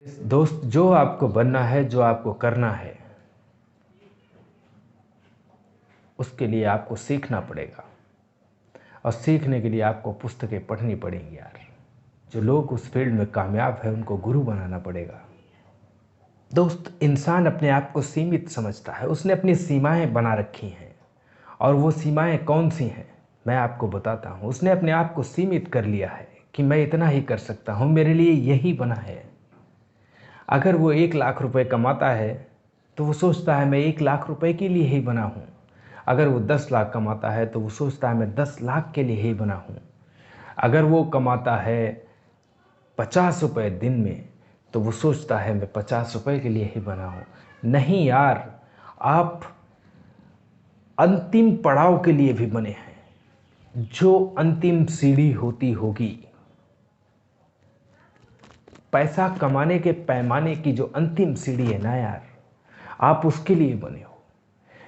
दोस्त, जो आपको बनना है, जो आपको करना है, उसके लिए आपको सीखना पड़ेगा। और सीखने के लिए आपको पुस्तकें पढ़नी पड़ेंगी यार। जो लोग उस फील्ड में कामयाब है उनको गुरु बनाना पड़ेगा। दोस्त, इंसान अपने आप को सीमित समझता है, उसने अपनी सीमाएं बना रखी हैं। और वो सीमाएं कौन सी हैं मैं आपको बताता हूँ। उसने अपने आप को सीमित कर लिया है कि मैं इतना ही कर सकता हूँ, मेरे लिए यही बना है। अगर वो 1 लाख रुपए कमाता है तो वो सोचता है मैं 1 लाख रुपए के लिए ही बना हूँ। अगर वो 10 लाख कमाता है तो वो सोचता है मैं 10 लाख के लिए ही बना हूँ। अगर वो कमाता है 50 रुपए दिन में तो वो सोचता है मैं 50 रुपए के लिए ही बना हूँ। नहीं यार, आप अंतिम पड़ाव के लिए भी बने हैं। जो अंतिम सीढ़ी होती होगी, पैसा कमाने के पैमाने की जो अंतिम सीढ़ी है ना यार, आप उसके लिए बने हो।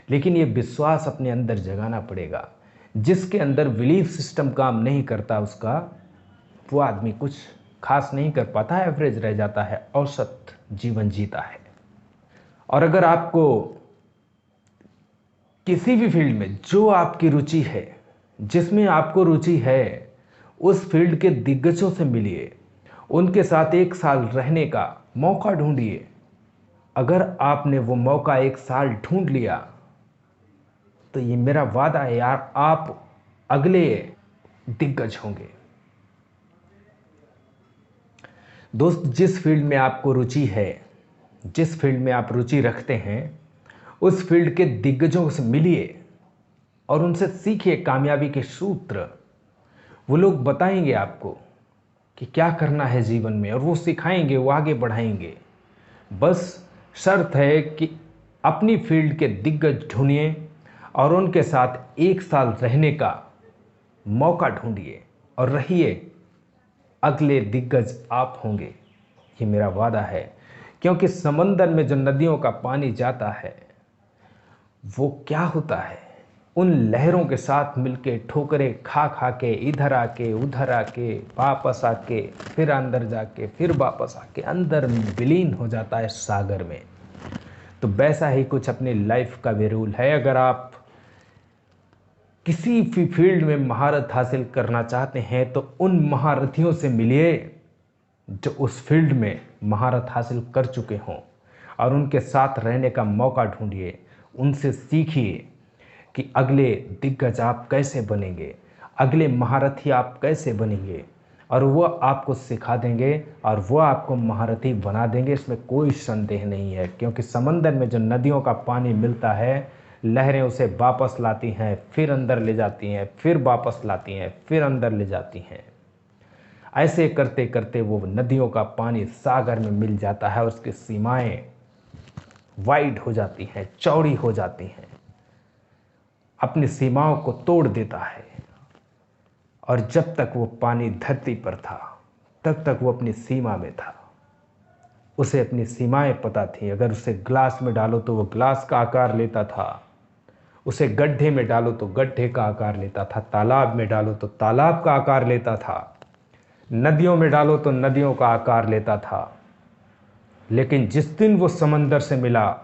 लेकिन ये विश्वास अपने अंदर जगाना पड़ेगा। जिसके अंदर बिलीफ सिस्टम काम नहीं करता उसका वो आदमी कुछ खास नहीं कर पाता, एवरेज रह जाता है, औसत जीवन जीता है। और अगर आपको किसी भी फील्ड में जो आपकी रुचि है, जिसमें आपको रुचि है, उस फील्ड के दिग्गजों से मिलिए, उनके साथ 1 साल रहने का मौका ढूंढिए। अगर आपने वो मौका 1 साल ढूंढ लिया तो ये मेरा वादा है यार, आप अगले दिग्गज होंगे। दोस्त, जिस फील्ड में आपको रुचि है, जिस फील्ड में आप रुचि रखते हैं, उस फील्ड के दिग्गजों से मिलिए और उनसे सीखिए कामयाबी के सूत्र। वो लोग बताएंगे आपको कि क्या करना है जीवन में, और वो सिखाएंगे, वो आगे बढ़ाएंगे। बस शर्त है कि अपनी फील्ड के दिग्गज ढूंढिए और उनके साथ 1 साल रहने का मौका ढूंढिए और रहिए। अगले दिग्गज आप होंगे, ये मेरा वादा है। क्योंकि समंदर में जो नदियों का पानी जाता है वो क्या होता है, उन लहरों के साथ मिलके ठोकरें खा खा के इधर आके उधर आके वापस आके फिर अंदर जाके फिर वापस आके अंदर विलीन हो जाता है सागर में। तो वैसा ही कुछ अपनी लाइफ का भी रूल है। अगर आप किसी भी फील्ड में महारत हासिल करना चाहते हैं तो उन महारथियों से मिलिए जो उस फील्ड में महारत हासिल कर चुके हों, और उनके साथ रहने का मौका ढूंढिए। उनसे सीखिए कि अगले दिग्गज आप कैसे बनेंगे, अगले महारथी आप कैसे बनेंगे, और वो आपको सिखा देंगे और वो आपको महारथी बना देंगे। इसमें कोई संदेह नहीं है। क्योंकि समंदर में जो नदियों का पानी मिलता है, लहरें उसे वापस लाती हैं, फिर अंदर ले जाती हैं, फिर वापस लाती हैं, फिर अंदर ले जाती हैं। ऐसे करते करते वो नदियों का पानी सागर में मिल जाता है, उसकी सीमाएं वाइड हो जाती हैं, चौड़ी हो जाती हैं, अपनी सीमाओं को तोड़ देता है। और जब तक वो पानी धरती पर था तब तक वो अपनी सीमा में था। उसे अपनी सीमाएं पता थी। अगर उसे ग्लास में डालो तो वो ग्लास का आकार लेता था, उसे गड्ढे में डालो तो गड्ढे का आकार लेता था, तालाब में डालो तो तालाब का आकार लेता था, नदियों में डालो तो नदियों का आकार लेता था। लेकिन जिस दिन वो समंदर से मिला,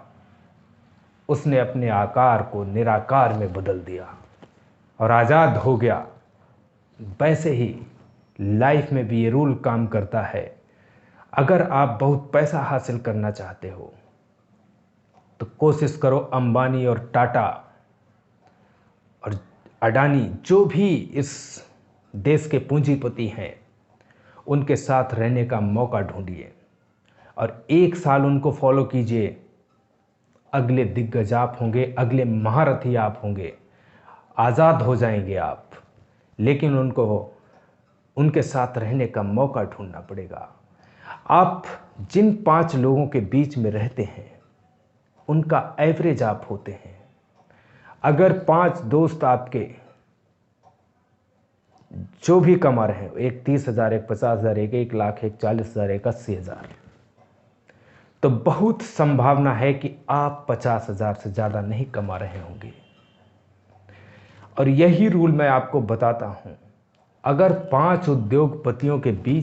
उसने अपने आकार को निराकार में बदल दिया और आज़ाद हो गया। वैसे ही लाइफ में भी ये रूल काम करता है। अगर आप बहुत पैसा हासिल करना चाहते हो तो कोशिश करो अंबानी और टाटा और अडानी, जो भी इस देश के पूंजीपति हैं, उनके साथ रहने का मौका ढूंढिए और 1 साल उनको फॉलो कीजिए। अगले दिग्गज आप होंगे, अगले महारथी आप होंगे, आज़ाद हो जाएंगे आप। लेकिन उनको उनके साथ रहने का मौका ढूंढना पड़ेगा। आप जिन 5 लोगों के बीच में रहते हैं उनका एवरेज आप होते हैं। अगर 5 दोस्त आपके जो भी कमा रहे हैं, एक 30,000, एक 50,000, एक 1 लाख, एक 40,000, एक 80,000, तो बहुत संभावना है कि आप 50,000 से ज़्यादा नहीं कमा रहे होंगे। और यही रूल मैं आपको बताता हूं। अगर 5 उद्योगपतियों के बीच